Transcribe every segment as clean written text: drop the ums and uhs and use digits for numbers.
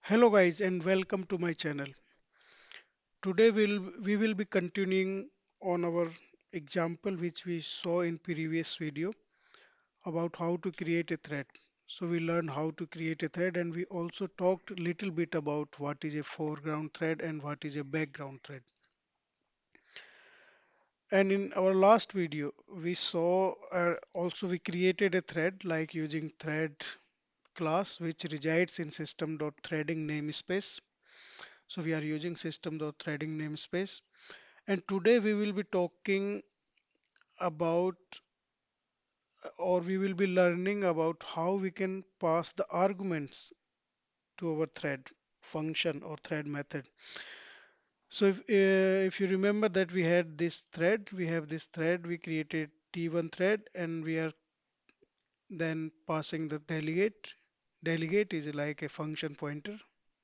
Hello guys and welcome to my channel. Today we will be continuing on our example which we saw in previous video about how to create a thread. So we learned how to create a thread and we also talked a little bit about what is a foreground thread and what is a background thread. And in our last video we saw also we created a thread like using thread class which resides in system.threading namespace. So we are using system.threading namespace. And today we will be talking about or we will be learning about how we can pass the arguments to our thread function or thread method. So if you remember that we have this thread, we created T1 thread and we are then passing the delegate. Delegate is like a function pointer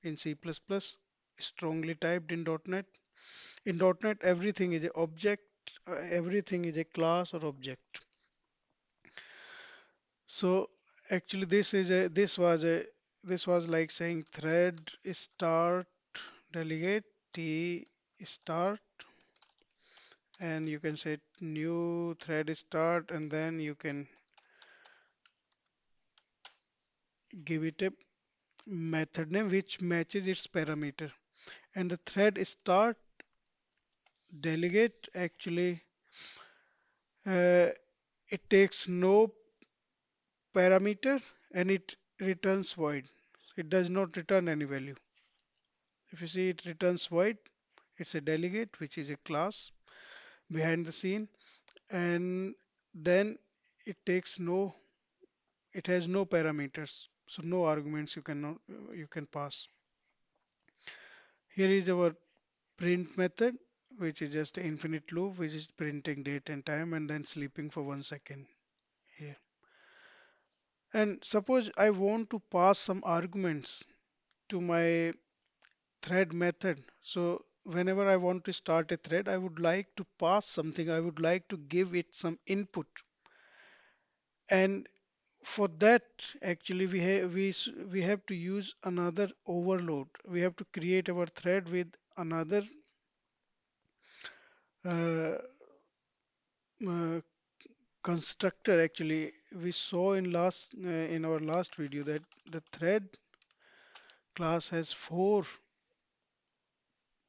in C++, strongly typed in .NET. In .NET, everything is a object, everything is a class or object. So actually this was like saying thread start delegate t start and you can say new thread start and then you can give it a method name which matches its parameter. And the thread start delegate actually uh, it takes no parameter and it returns void. It does not return any value. If you see it returns void, it's a delegate which is a class behind the scene, and then it takes no, it has no parameters, so no arguments you can pass. Here is our print method, which is just an infinite loop, which is printing date and time and then sleeping for 1 second here. And suppose I want to pass some arguments to my thread method. So whenever I want to start a thread, I would like to pass something. I would like to give it some input. And for that, actually, we have to use another overload. We have to create our thread with another uh, uh, constructor. Actually, we saw in our last video that the thread class has four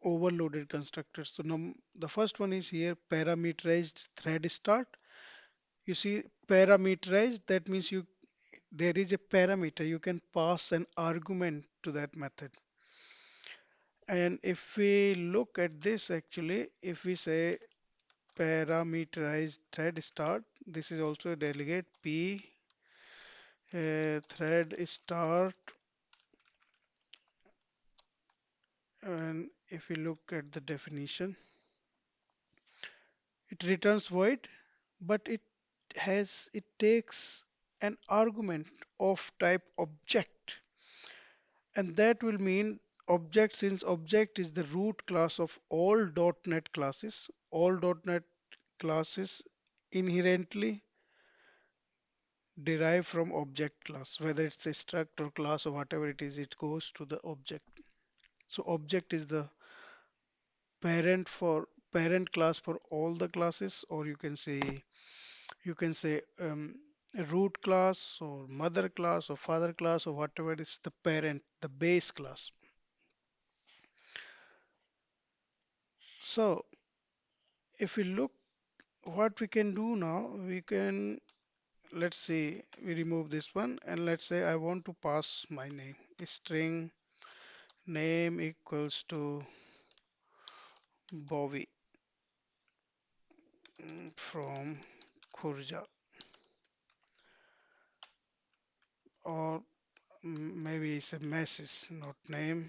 overloaded constructors. So now the first one is here parameterized thread start. You see parameterized, that means there is a parameter. You can pass an argument to that method. And if we look at this actually, if we say parameterized thread start, this is also a delegate p thread start. And if we look at the definition, it returns void, but it takes an argument of type object, and that will mean object, since object is the root class of all .NET classes. All .NET classes inherently derive from object class, whether it's a struct or class or whatever it is, it goes to the object. So object is the parent class for all the classes, or you can say a root class or mother class or father class or whatever is the parent, the base class. So if we look what we can do now, we can, let's see, we remove this one and let's say I want to pass my name. String name equals to Bobby from Khurja, or maybe it's a message, not name.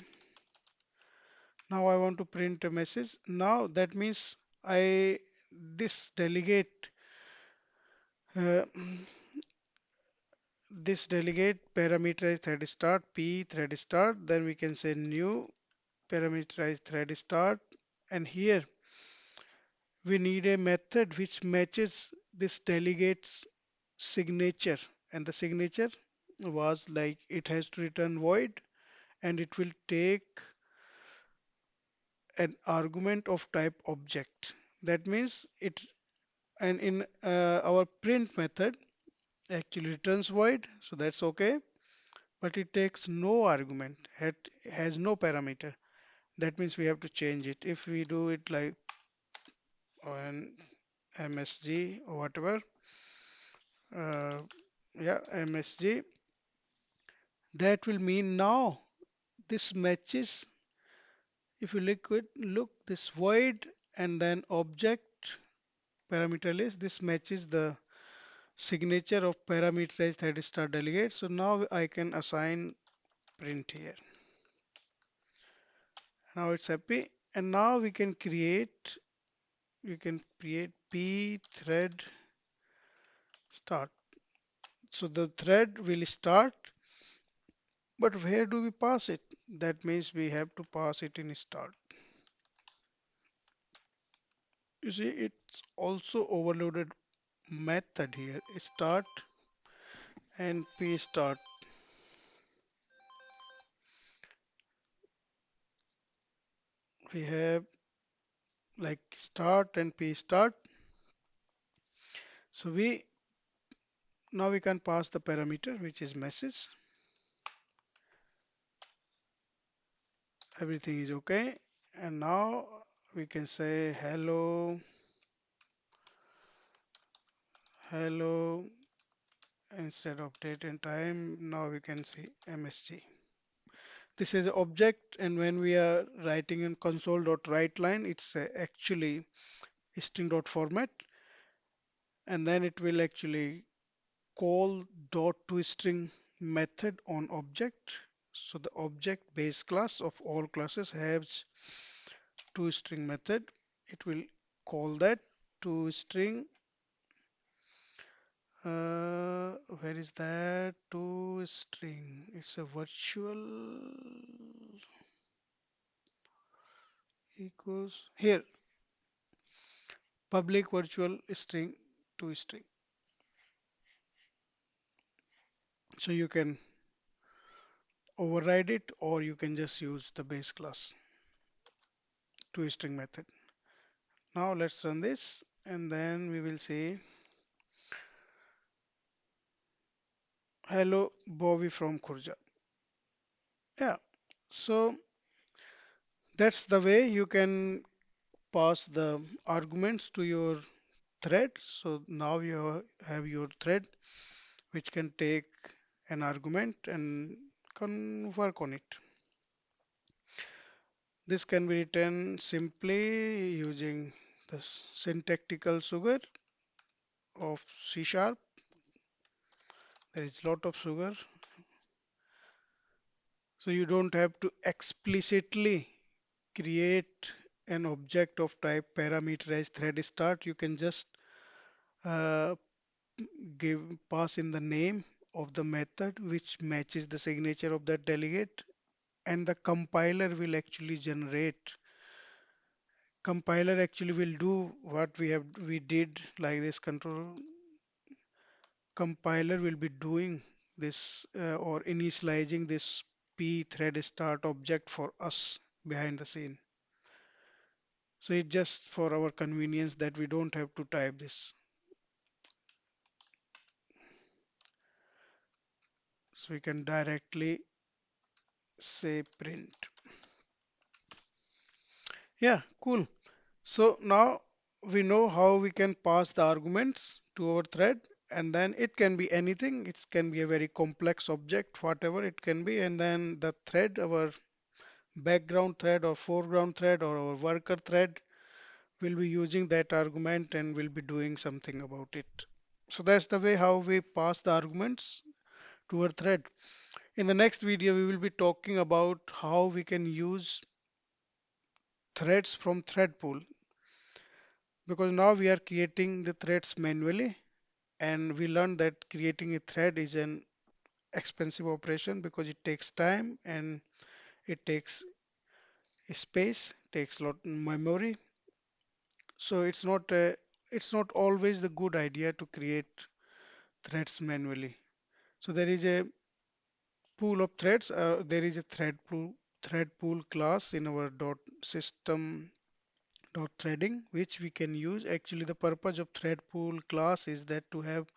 Now I want to print a message. Now that means I this delegate uh, this delegate parameterized thread start p thread start, then we can say new parameterized thread start, and here we need a method which matches this delegate's signature, and the signature was like it has to return void and it will take an argument of type object. That means it, and in our print method actually returns void, so that's okay, but it takes no argument, has no parameter. That means we have to change it. If we do it like on MSG or whatever, uh, yeah, MSG, that will mean now this matches. If you look this void and then object parameter list, this matches the signature of parameterized thread start delegate. So now I can assign print here. Now it's happy, and now we can create p thread start. So the thread will start, but where do we pass it? That means we have to pass it in start. You see, it's also overloaded method here, start and p start. We have like start and p start. So we now we can pass the parameter which is message. Everything is okay, and now we can say hello, hello, instead of date and time. Now we can see MSG. This is an object, and when we are writing in console.writeLine, it's actually string.format, and then it will actually call dot to string method on object. So the object base class of all classes has to string method. It will call that to string. Where is that to string? It's a virtual equals here, public virtual string to string. So you can override it, or you can just use the base class to string method. Now let's run this, and then we will see hello Bobby from Khurja. Yeah, so that's the way you can pass the arguments to your thread. So now you have your thread which can take an argument and can work on it. This can be written simply using the syntactical sugar of C sharp. There is a lot of sugar, so you don't have to explicitly create an object of type parameterized thread start. You can just uh, give pass in the name of the method which matches the signature of that delegate, and the compiler actually will do what we did like this. Control compiler will be doing this or initializing this p thread start object for us behind the scene. So it's just for our convenience that we don't have to type this. So we can directly say print. Yeah, cool. So now we know how we can pass the arguments to our thread, and then it can be anything. It can be a very complex object, whatever it can be, and then the thread, our background thread or foreground thread or our worker thread will be using that argument and will be doing something about it. So that's the way how we pass the arguments to our thread. In the next video, we will be talking about how we can use threads from thread pool, because now we are creating the threads manually, and we learned that creating a thread is an expensive operation because it takes time and it takes space, takes a lot memory. So it's not always the good idea to create threads manually. So there is a pool of threads. There is a thread pool class in our dot system dot threading, which we can use. Actually, the purpose of thread pool class is that to have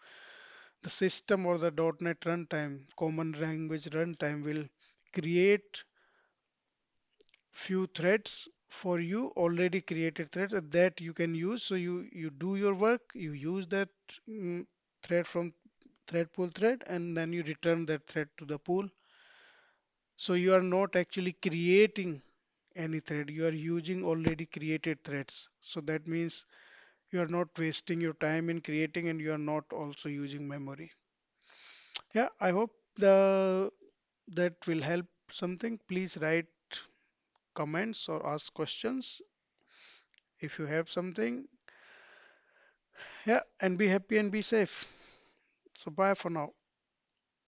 the system or the .NET runtime, common language runtime will create few threads for you, already created threads that you can use. So you do your work, you use that thread from thread pool thread, and then you return that thread to the pool. So you are not actually creating any thread, you are using already created threads. So that means you are not wasting your time in creating, and you are not also using memory. Yeah, I hope the that will help something. Please write comments or ask questions if you have something. Yeah, and be happy and be safe. So bye for now.